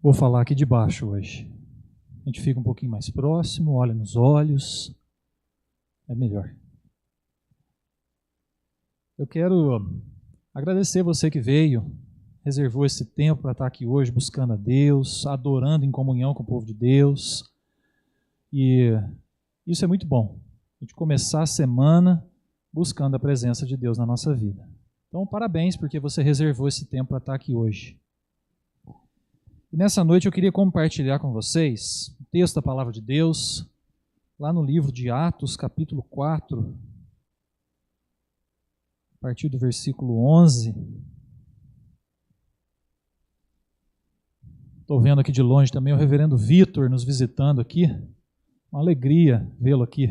Vou falar aqui de baixo hoje. A gente fica um pouquinho mais próximo, olha nos olhos. É melhor. Eu quero agradecer você que veio, reservou esse tempo para estar aqui hoje buscando a Deus, adorando em comunhão com o povo de Deus. E isso é muito bom. A gente começar a semana buscando a presença de Deus na nossa vida. Então, parabéns porque você reservou esse tempo para estar aqui hoje. E nessa noite eu queria compartilhar com vocês o texto da Palavra de Deus, lá no livro de Atos, capítulo 4, a partir do versículo 11. Estou vendo aqui de longe também o reverendo Vitor nos visitando aqui. Uma alegria vê-lo aqui.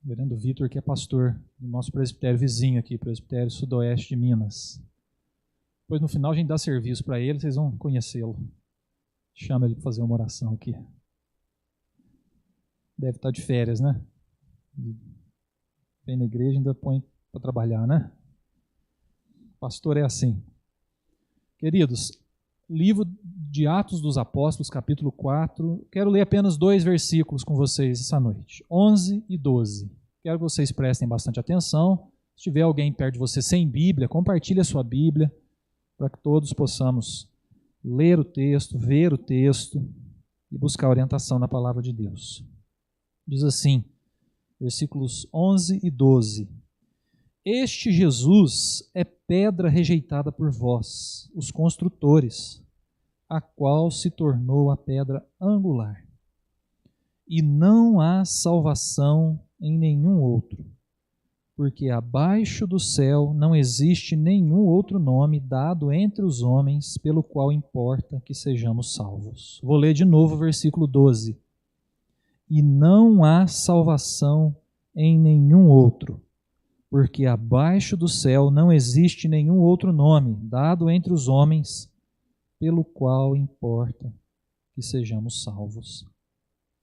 O reverendo Vitor, que é pastor do nosso presbitério vizinho aqui, presbitério sudoeste de Minas. Depois no final a gente dá serviço para ele, vocês vão conhecê-lo. Chama ele para fazer uma oração aqui. Deve estar de férias, né? Vem na igreja e ainda põe para trabalhar, né? Pastor é assim. Queridos, livro de Atos dos Apóstolos, capítulo 4. Quero ler apenas 2 versículos com vocês essa noite, 11 e 12. Quero que vocês prestem bastante atenção. Se tiver alguém perto de você sem Bíblia, compartilhe a sua Bíblia, para que todos possamos ler o texto, ver o texto e buscar orientação na palavra de Deus. Diz assim, versículos 11 e 12. Este Jesus é pedra rejeitada por vós, os construtores, a qual se tornou a pedra angular. E não há salvação em nenhum outro, porque abaixo do céu não existe nenhum outro nome dado entre os homens pelo qual importa que sejamos salvos. Vou ler de novo o versículo 12. E não há salvação em nenhum outro, porque abaixo do céu não existe nenhum outro nome dado entre os homens pelo qual importa que sejamos salvos.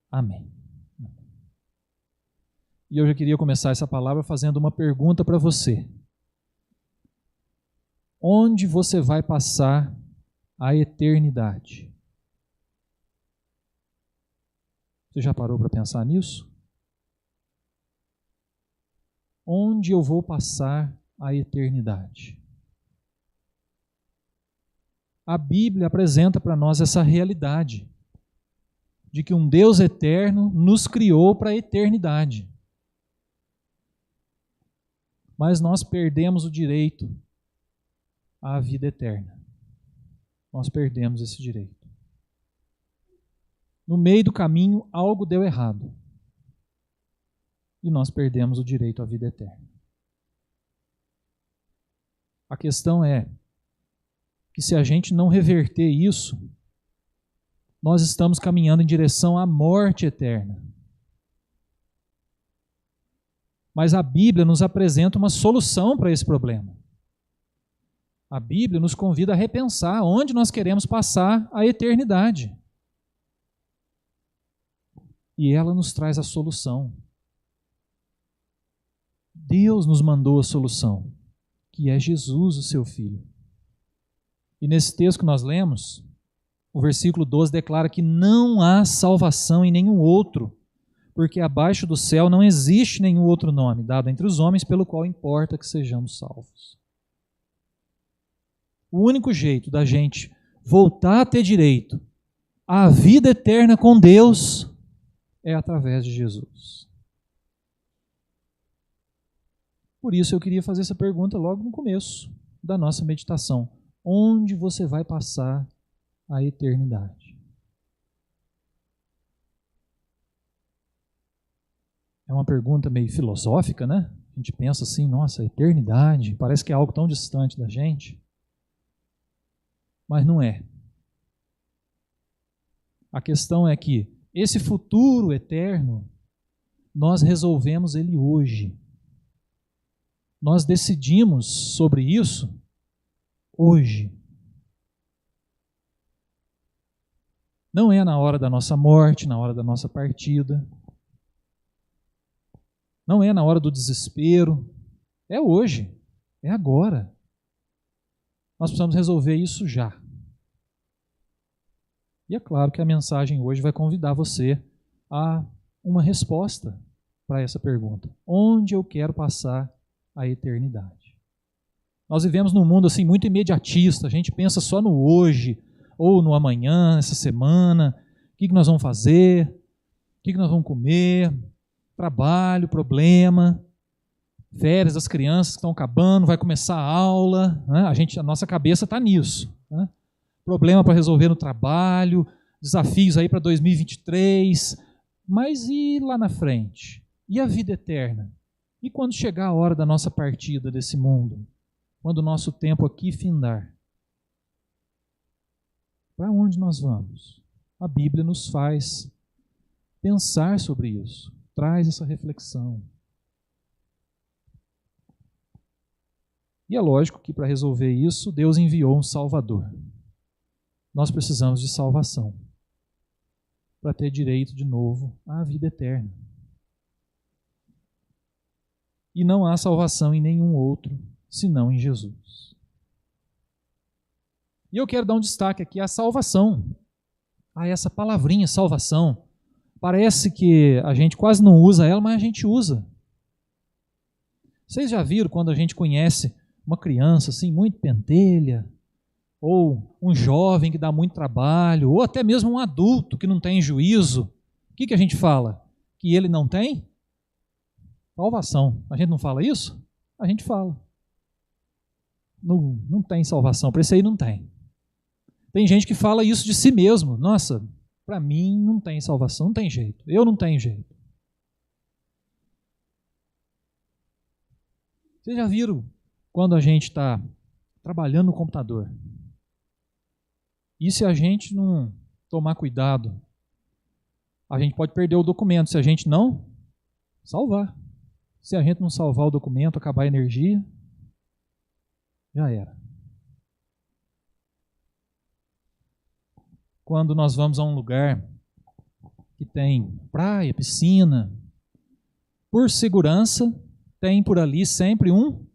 Amém. E eu já queria começar essa palavra fazendo uma pergunta para você. Onde você vai passar a eternidade? Você já parou para pensar nisso? Onde eu vou passar a eternidade? A Bíblia apresenta para nós essa realidade de que um Deus eterno nos criou para a eternidade. Mas nós perdemos o direito à vida eterna. Nós perdemos esse direito. No meio do caminho, algo deu errado. E nós perdemos o direito à vida eterna. A questão é que se a gente não reverter isso, nós estamos caminhando em direção à morte eterna. Mas a Bíblia nos apresenta uma solução para esse problema. A Bíblia nos convida a repensar onde nós queremos passar a eternidade. E ela nos traz a solução. Deus nos mandou a solução, que é Jesus, o seu Filho. E nesse texto que nós lemos, o versículo 12 declara que não há salvação em nenhum outro, porque abaixo do céu não existe nenhum outro nome dado entre os homens pelo qual importa que sejamos salvos. O único jeito da gente voltar a ter direito à vida eterna com Deus é através de Jesus. Por isso eu queria fazer essa pergunta logo no começo da nossa meditação. Onde você vai passar a eternidade? É uma pergunta meio filosófica, né? A gente pensa assim, nossa, eternidade, parece que é algo tão distante da gente. Mas não é. A questão é que esse futuro eterno, nós resolvemos ele hoje. Nós decidimos sobre isso hoje. Não é na hora da nossa morte, na hora da nossa partida. Não é na hora do desespero. É hoje. É agora. Nós precisamos resolver isso já. E é claro que a mensagem hoje vai convidar você a uma resposta para essa pergunta. Onde eu quero passar a eternidade? Nós vivemos num mundo assim muito imediatista, a gente pensa só no hoje, ou no amanhã, essa semana, o que nós vamos fazer, o que nós vamos comer, trabalho, problema, férias das crianças que estão acabando, vai começar a aula, né? A nossa cabeça está nisso, né? Problema para resolver no trabalho, desafios aí para 2023, mas e lá na frente? E a vida eterna? E quando chegar a hora da nossa partida desse mundo? Quando o nosso tempo aqui findar? Para onde nós vamos? A Bíblia nos faz pensar sobre isso, traz essa reflexão. E é lógico que para resolver isso, Deus enviou um Salvador. Nós precisamos de salvação para ter direito de novo à vida eterna. E não há salvação em nenhum outro, senão em Jesus. E eu quero dar um destaque aqui à salvação, a essa palavrinha salvação. Parece que a gente quase não usa ela, mas a gente usa. Vocês já viram quando a gente conhece uma criança assim, muito pentelha, ou um jovem que dá muito trabalho, ou até mesmo um adulto que não tem juízo, o que a gente fala? Que ele não tem salvação. A gente não fala isso? A gente fala. Não tem salvação, para esse aí não tem. Tem gente que fala isso de si mesmo. Nossa, para mim não tem salvação, não tem jeito. Eu não tenho jeito. Vocês já viram quando a gente está trabalhando no computador? E se a gente não tomar cuidado, a gente pode perder o documento. Se a gente não salvar. Se a gente não salvar o documento, acabar a energia, já era. Quando nós vamos a um lugar que tem praia, piscina, por segurança, tem por ali sempre um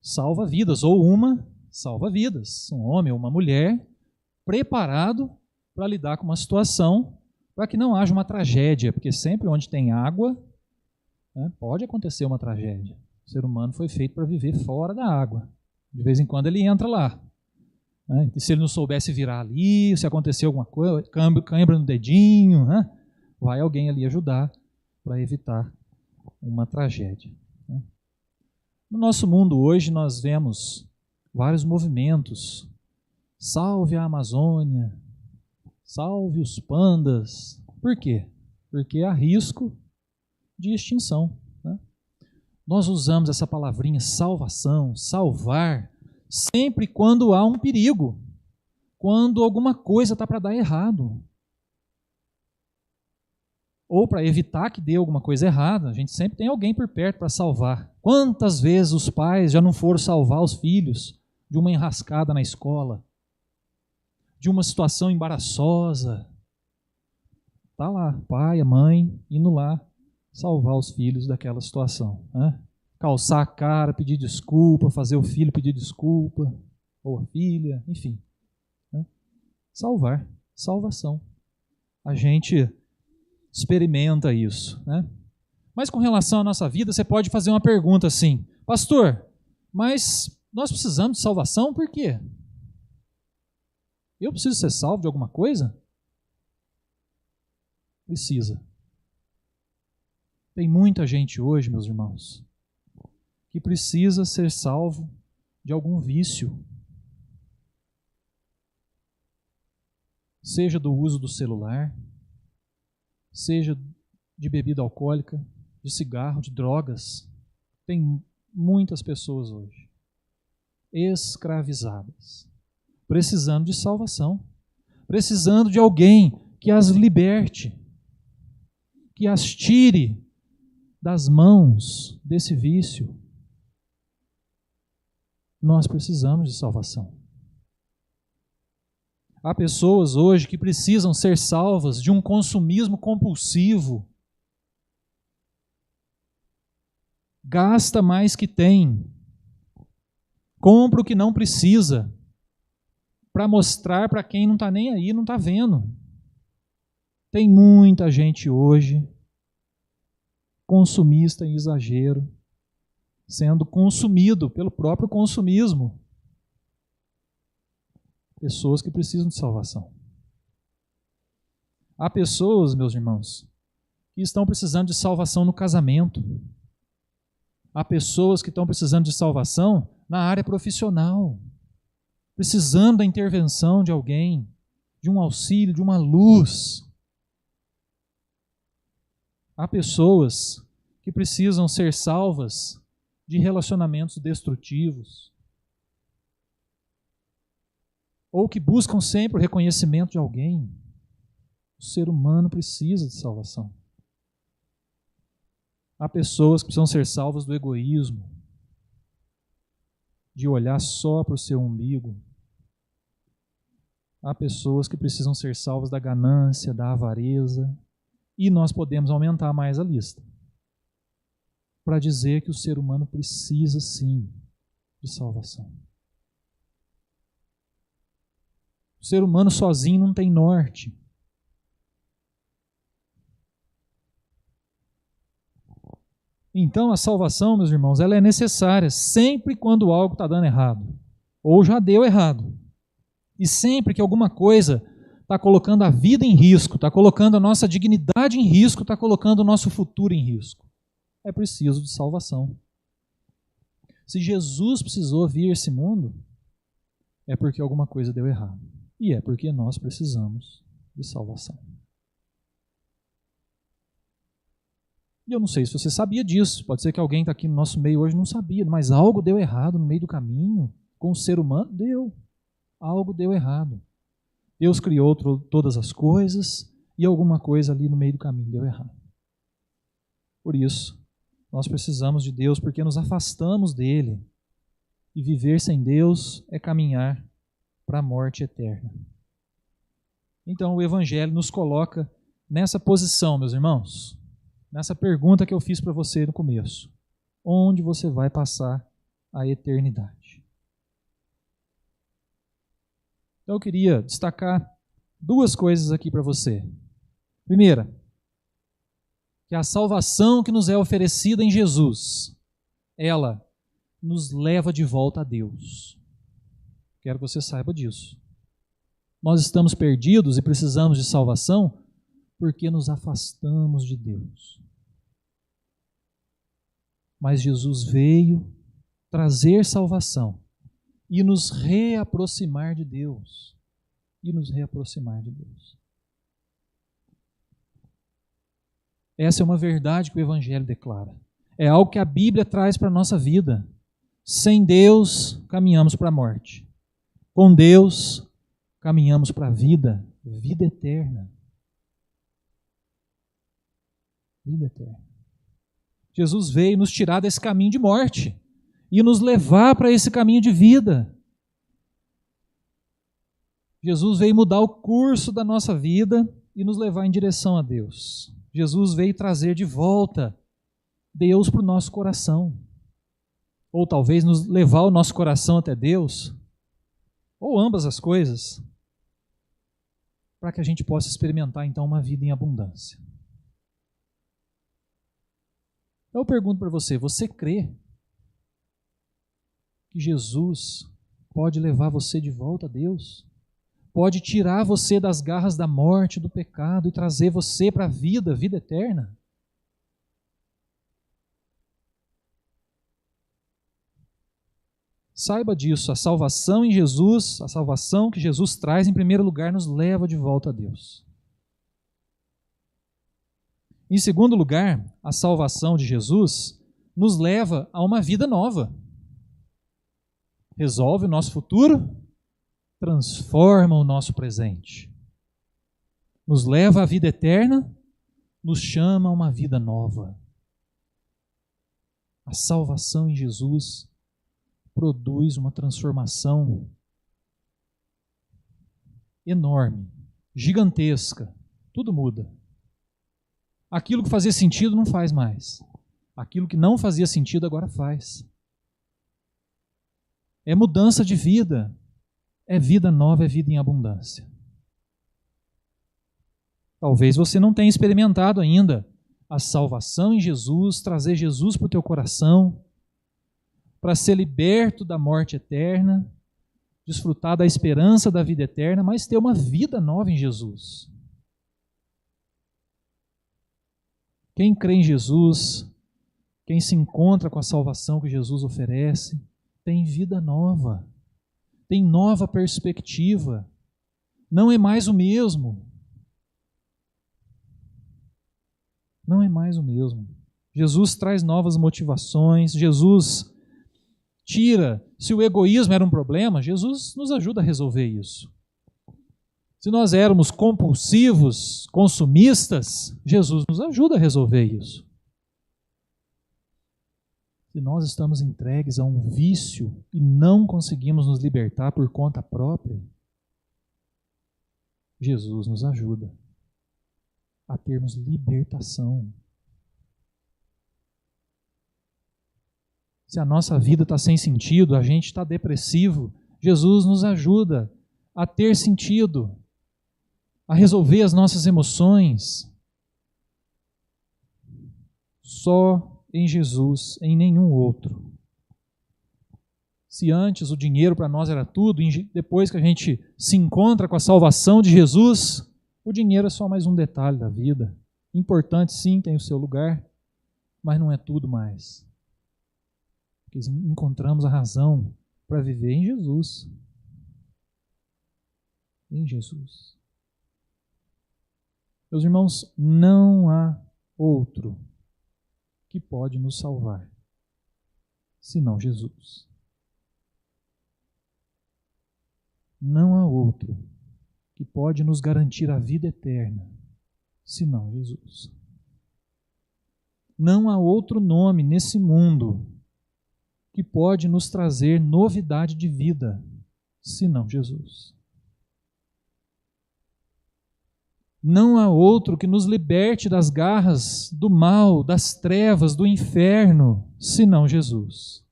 salva-vidas, ou uma salva-vidas, um homem ou uma mulher preparado para lidar com uma situação, para que não haja uma tragédia, porque sempre onde tem água, né, pode acontecer uma tragédia. O ser humano foi feito para viver fora da água. De vez em quando ele entra lá. Né, e se ele não soubesse virar ali, se acontecer alguma coisa, cãibra no dedinho, né, vai alguém ali ajudar para evitar uma tragédia. Né. No nosso mundo hoje nós vemos vários movimentos. Salve a Amazônia, salve os pandas. Por quê? Porque há risco de extinção. Né? Nós usamos essa palavrinha salvação, salvar, sempre quando há um perigo, quando alguma coisa está para dar errado. Ou para evitar que dê alguma coisa errada, a gente sempre tem alguém por perto para salvar. Quantas vezes os pais já não foram salvar os filhos de uma enrascada na escola? De uma situação embaraçosa, está lá, o pai, a mãe, indo lá salvar os filhos daquela situação. Né? Calçar a cara, pedir desculpa, fazer o filho pedir desculpa, ou a filha, enfim. Né? Salvar, salvação. A gente experimenta isso. Né? Mas com relação à nossa vida, você pode fazer uma pergunta assim, pastor, mas nós precisamos de salvação por quê? Eu preciso ser salvo de alguma coisa? Precisa. Tem muita gente hoje, meus irmãos, que precisa ser salvo de algum vício. Seja do uso do celular, seja de bebida alcoólica, de cigarro, de drogas. Tem muitas pessoas hoje escravizadas, precisando de salvação, precisando de alguém que as liberte, que as tire das mãos desse vício. Nós precisamos de salvação. Há pessoas hoje que precisam ser salvas de um consumismo compulsivo. Gasta mais que tem, compra o que não precisa, para mostrar para quem não está nem aí, não está vendo. Tem muita gente hoje consumista em exagero, sendo consumido pelo próprio consumismo. Pessoas que precisam de salvação. Há pessoas, meus irmãos, que estão precisando de salvação no casamento. Há pessoas que estão precisando de salvação na área profissional, precisando da intervenção de alguém, de um auxílio, de uma luz. Há pessoas que precisam ser salvas de relacionamentos destrutivos, ou que buscam sempre o reconhecimento de alguém. O ser humano precisa de salvação. Há pessoas que precisam ser salvas do egoísmo, de olhar só para o seu umbigo. Há pessoas que precisam ser salvas da ganância, da avareza, e nós podemos aumentar mais a lista para dizer que o ser humano precisa sim de salvação. O ser humano sozinho não tem norte. Então a salvação, meus irmãos, ela é necessária sempre quando algo está dando errado, ou já deu errado. E sempre que alguma coisa está colocando a vida em risco, está colocando a nossa dignidade em risco, está colocando o nosso futuro em risco. É preciso de salvação. Se Jesus precisou vir a esse mundo, é porque alguma coisa deu errado. E é porque nós precisamos de salvação. E eu não sei se você sabia disso. Pode ser que alguém está aqui no nosso meio hoje e não sabia, mas algo deu errado no meio do caminho com o ser humano? Deu. Algo deu errado. Deus criou todas as coisas e alguma coisa ali no meio do caminho deu errado. Por isso, nós precisamos de Deus porque nos afastamos dele. E viver sem Deus é caminhar para a morte eterna. Então o Evangelho nos coloca nessa posição, meus irmãos, nessa pergunta que eu fiz para você no começo. Onde você vai passar a eternidade? Então eu queria destacar duas coisas aqui para você. Primeira, que a salvação que nos é oferecida em Jesus, ela nos leva de volta a Deus. Quero que você saiba disso. Nós estamos perdidos e precisamos de salvação porque nos afastamos de Deus. Mas Jesus veio trazer salvação e nos reaproximar de Deus. E nos reaproximar de Deus. Essa é uma verdade que o Evangelho declara. É algo que a Bíblia traz para a nossa vida. Sem Deus, caminhamos para a morte. Com Deus, caminhamos para a vida, vida eterna. Vida eterna. Jesus veio nos tirar desse caminho de morte e nos levar para esse caminho de vida. Jesus veio mudar o curso da nossa vida e nos levar em direção a Deus. Jesus veio trazer de volta Deus para o nosso coração. Ou talvez nos levar o nosso coração até Deus, ou ambas as coisas, para que a gente possa experimentar então uma vida em abundância. Então eu pergunto para você, você crê que Jesus pode levar você de volta a Deus? Pode tirar você das garras da morte, do pecado e trazer você para a vida eterna? Saiba disso, a salvação em Jesus, a salvação que Jesus traz em primeiro lugar nos leva de volta a Deus. Em segundo lugar, a salvação de Jesus nos leva a uma vida nova. Resolve o nosso futuro, transforma o nosso presente. Nos leva à vida eterna, nos chama a uma vida nova. A salvação em Jesus produz uma transformação enorme, gigantesca. Tudo muda. Aquilo que fazia sentido não faz mais. Aquilo que não fazia sentido agora faz. É mudança de vida. é vida nova, é vida em abundância. Talvez você não tenha experimentado ainda a salvação em Jesus, trazer Jesus para o teu coração, para ser liberto da morte eterna, desfrutar da esperança da vida eterna, mas ter uma vida nova em Jesus. Quem crê em Jesus, quem se encontra com a salvação que Jesus oferece, tem vida nova, tem nova perspectiva, não é mais o mesmo. Não é mais o mesmo. Jesus traz novas motivações, Jesus tira, se o egoísmo era um problema, Jesus nos ajuda a resolver isso. Se nós éramos compulsivos, consumistas, Jesus nos ajuda a resolver isso. Se nós estamos entregues a um vício e não conseguimos nos libertar por conta própria, Jesus nos ajuda a termos libertação. Se a nossa vida está sem sentido, a gente está depressivo, Jesus nos ajuda a ter sentido, a resolver as nossas emoções. Só em Jesus, em nenhum outro. Se antes o dinheiro para nós era tudo, depois que a gente se encontra com a salvação de Jesus, o dinheiro é só mais um detalhe da vida. Importante sim, tem o seu lugar, mas não é tudo mais. Porque encontramos a razão para viver em Jesus. Em Jesus. Meus irmãos, não há outro que pode nos salvar, senão Jesus. Não há outro que pode nos garantir a vida eterna, senão Jesus. Não há outro nome nesse mundo que pode nos trazer novidade de vida, senão Jesus. Não há outro que nos liberte das garras do mal, das trevas, do inferno, senão Jesus.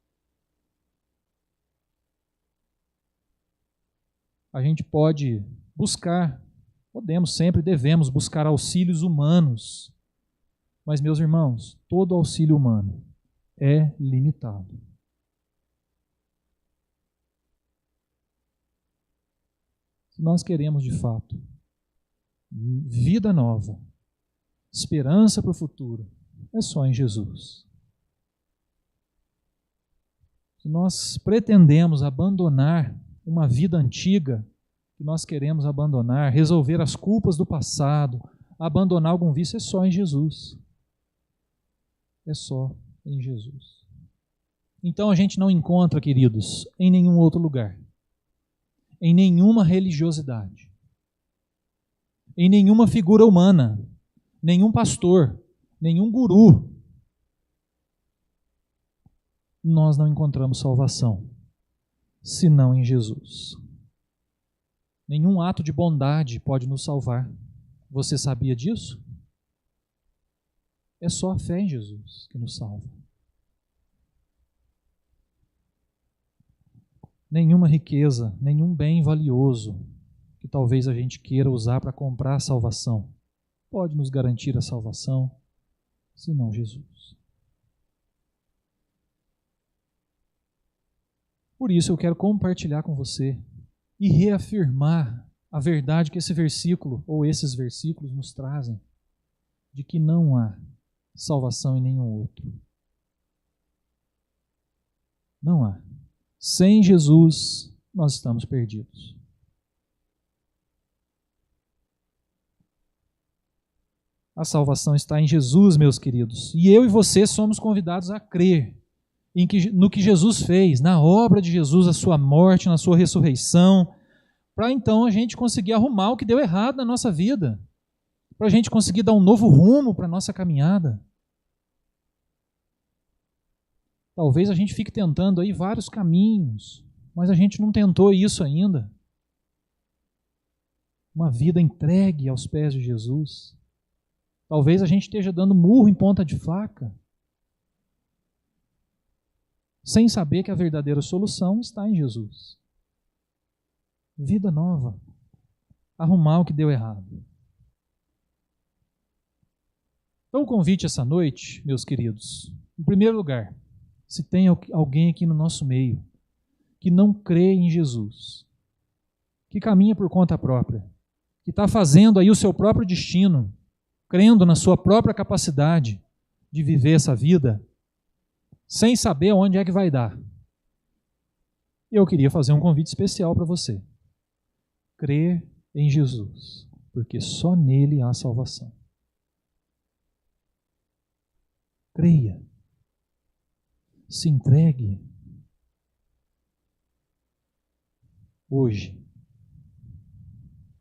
A gente pode buscar, podemos sempre, devemos buscar auxílios humanos. Mas, meus irmãos, todo auxílio humano é limitado. Se nós queremos, de fato, vida nova, esperança para o futuro, é só em Jesus. Se nós pretendemos abandonar uma vida antiga, que nós queremos abandonar, resolver as culpas do passado, abandonar algum vício, é só em Jesus. É só em Jesus. Então a gente não encontra, queridos, em nenhum outro lugar, em nenhuma religiosidade, em nenhuma figura humana, nenhum pastor, nenhum guru, nós não encontramos salvação, senão em Jesus. Nenhum ato de bondade pode nos salvar. Você sabia disso? É só a fé em Jesus que nos salva. Nenhuma riqueza, nenhum bem valioso que talvez a gente queira usar para comprar a salvação pode nos garantir a salvação, senão Jesus. Por isso eu quero compartilhar com você e reafirmar a verdade que esse versículo, ou esses versículos, nos trazem, de que não há salvação em nenhum outro. Não há. Sem Jesus, nós estamos perdidos. A salvação está em Jesus, meus queridos. E eu e você somos convidados a crer no que Jesus fez, na obra de Jesus, a sua morte, na sua ressurreição, para então a gente conseguir arrumar o que deu errado na nossa vida, para a gente conseguir dar um novo rumo para a nossa caminhada. Talvez a gente fique tentando aí vários caminhos, mas a gente não tentou isso ainda. Uma vida entregue aos pés de Jesus. Talvez a gente esteja dando murro em ponta de faca, sem saber que a verdadeira solução está em Jesus. Vida nova. Arrumar o que deu errado. Então o convite essa noite, meus queridos, em primeiro lugar, se tem alguém aqui no nosso meio que não crê em Jesus, que caminha por conta própria, que está fazendo aí o seu próprio destino, crendo na sua própria capacidade de viver essa vida, sem saber onde é que vai dar. Eu queria fazer um convite especial para você. Crer em Jesus, porque só nele há salvação. Creia. Se entregue. Hoje.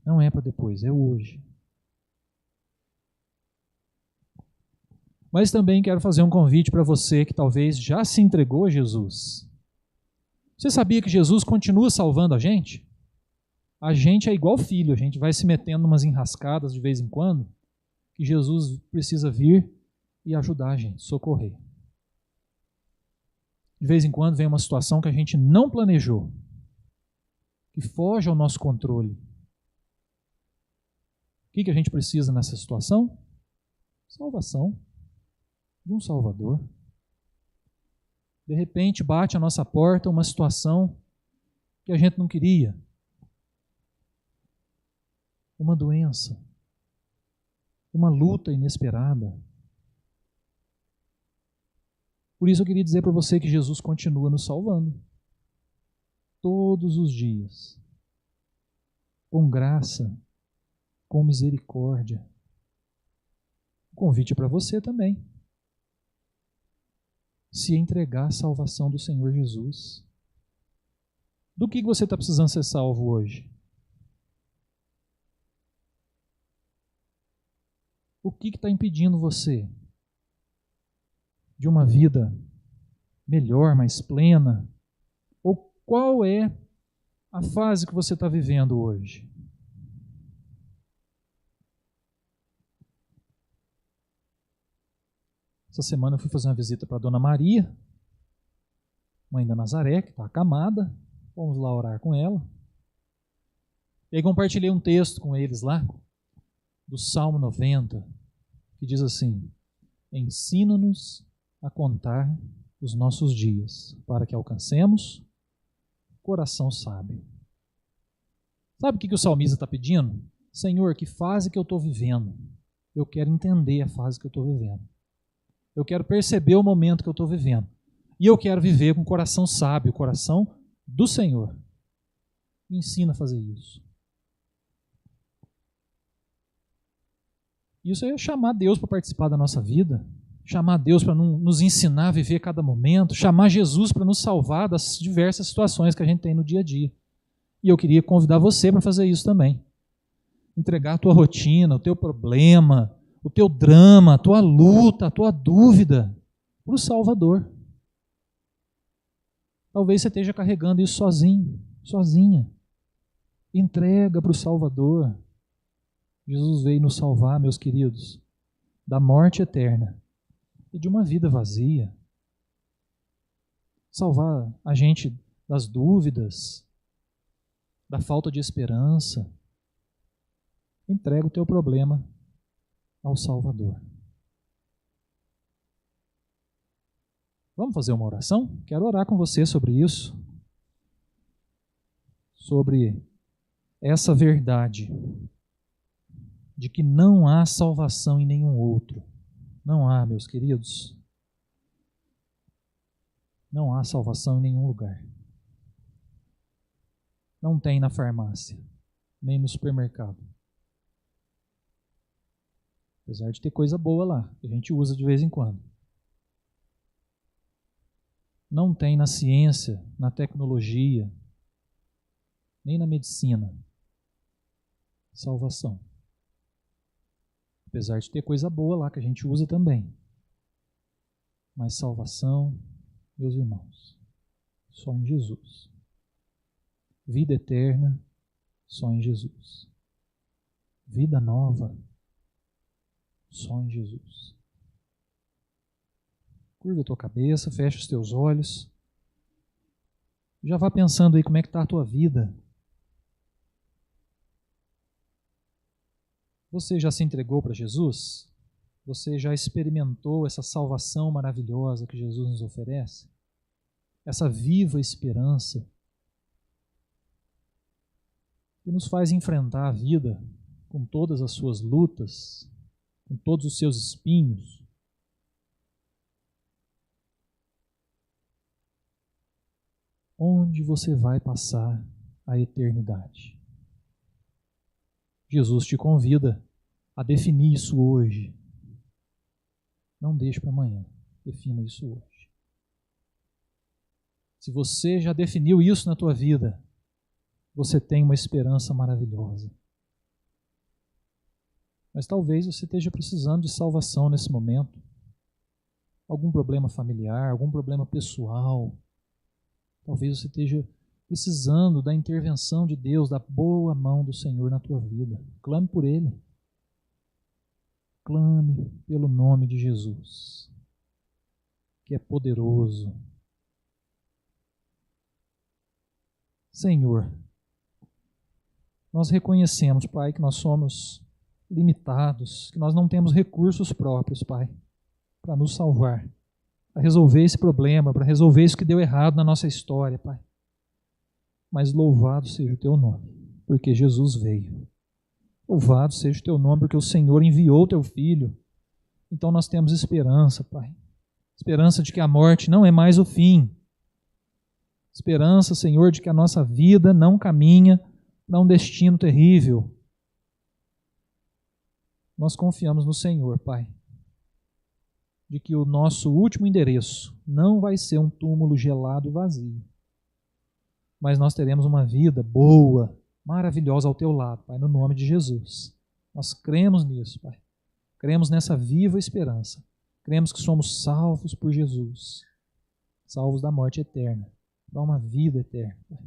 Não é para depois, é hoje. Mas também quero fazer um convite para você que talvez já se entregou a Jesus. Você sabia que Jesus continua salvando a gente? A gente é igual filho, a gente vai se metendo em umas enrascadas de vez em quando, que Jesus precisa vir e ajudar a gente, socorrer. De vez em quando vem uma situação que a gente não planejou, que foge ao nosso controle. O que a gente precisa nessa situação? Salvação. De um Salvador. De repente bate à nossa porta uma situação que a gente não queria. Uma doença. Uma luta inesperada. Por isso eu queria dizer para você que Jesus continua nos salvando. Todos os dias. Com graça. Com misericórdia. O convite é para você também. Se entregar à salvação do Senhor Jesus. Do que você está precisando ser salvo hoje? O que está impedindo você de uma vida melhor, mais plena? Ou qual é a fase que você está vivendo hoje? Essa semana eu fui fazer uma visita para a Dona Maria, mãe da Nazaré, que está acamada. Vamos lá orar com ela. E aí compartilhei um texto com eles lá, do Salmo 90, que diz assim: ensina-nos a contar os nossos dias, para que alcancemos coração sábio. Sabe o que o salmista está pedindo? Senhor, que fase que eu estou vivendo? Eu quero entender a fase que eu estou vivendo. Eu quero perceber o momento que eu estou vivendo. E eu quero viver com o coração sábio, o coração do Senhor. Me ensina a fazer isso. Isso é chamar Deus para participar da nossa vida, chamar Deus para nos ensinar a viver cada momento, chamar Jesus para nos salvar das diversas situações que a gente tem no dia a dia. E eu queria convidar você para fazer isso também. Entregar a tua rotina, o teu problema, o teu drama, a tua luta, a tua dúvida para o Salvador. Talvez você esteja carregando isso sozinho, sozinha. Entrega para o Salvador. Jesus veio nos salvar, meus queridos, da morte eterna e de uma vida vazia. Salvar a gente das dúvidas, da falta de esperança. Entrega o teu problema ao Salvador. Vamos fazer uma oração? Quero orar com você sobre isso. Sobre essa verdade de que não há salvação em nenhum outro. Não há, meus queridos. Não há salvação em nenhum lugar. Não tem na farmácia, nem no supermercado. Apesar de ter coisa boa lá, que a gente usa de vez em quando. Não tem na ciência, na tecnologia, nem na medicina salvação. Apesar de ter coisa boa lá que a gente usa também. Mas salvação, meus irmãos, só em Jesus. Vida eterna, só em Jesus. Vida nova, só em Jesus. Curva a tua cabeça, fecha os teus olhos. Já vá pensando aí como é que está a tua vida. Você já se entregou para Jesus? Você já experimentou essa salvação maravilhosa que Jesus nos oferece? Essa viva esperança que nos faz enfrentar a vida com todas as suas lutas, com todos os seus espinhos. Onde você vai passar a eternidade? Jesus te convida a definir isso hoje. Não deixe para amanhã. Defina isso hoje. Se você já definiu isso na tua vida, você tem uma esperança maravilhosa. Mas talvez você esteja precisando de salvação nesse momento. Algum problema familiar, algum problema pessoal. Talvez você esteja precisando da intervenção de Deus, da boa mão do Senhor na tua vida. Clame por Ele. Clame pelo nome de Jesus, que é poderoso. Senhor, nós reconhecemos, Pai, que nós somos limitados, que nós não temos recursos próprios, Pai, para nos salvar, para resolver esse problema, para resolver isso que deu errado na nossa história, Pai. Mas louvado seja o Teu nome, porque Jesus veio. Louvado seja o Teu nome, porque o Senhor enviou o Teu Filho. Então nós temos esperança, Pai. Esperança de que a morte não é mais o fim. Esperança, Senhor, de que a nossa vida não caminha para um destino terrível. Nós confiamos no Senhor, Pai, de que o nosso último endereço não vai ser um túmulo gelado e vazio, mas nós teremos uma vida boa, maravilhosa ao Teu lado, Pai, no nome de Jesus. Nós cremos nisso, Pai. Cremos nessa viva esperança. Cremos que somos salvos por Jesus, salvos da morte eterna, para uma vida eterna, Pai.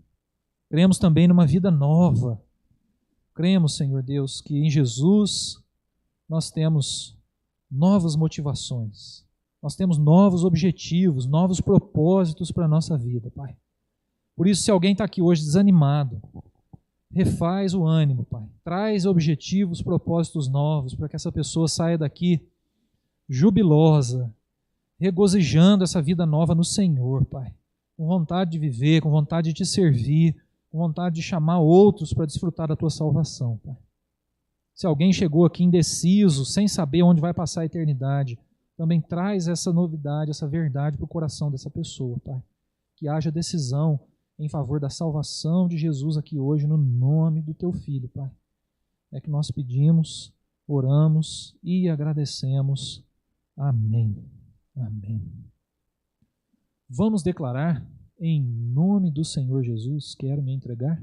Cremos também numa vida nova. Cremos, Senhor Deus, que em Jesus nós temos novas motivações, nós temos novos objetivos, novos propósitos para a nossa vida, Pai. Por isso, se alguém está aqui hoje desanimado, refaz o ânimo, Pai. Traz objetivos, propósitos novos, para que essa pessoa saia daqui jubilosa, regozijando essa vida nova no Senhor, Pai. Com vontade de viver, com vontade de Te servir, com vontade de chamar outros para desfrutar da Tua salvação, Pai. Se alguém chegou aqui indeciso, sem saber onde vai passar a eternidade, também traz essa novidade, essa verdade para o coração dessa pessoa, Pai. Que haja decisão em favor da salvação de Jesus aqui hoje, no nome do Teu Filho, Pai. É que nós pedimos, oramos e agradecemos. Amém. Amém. Vamos declarar, em nome do Senhor Jesus, quero me entregar.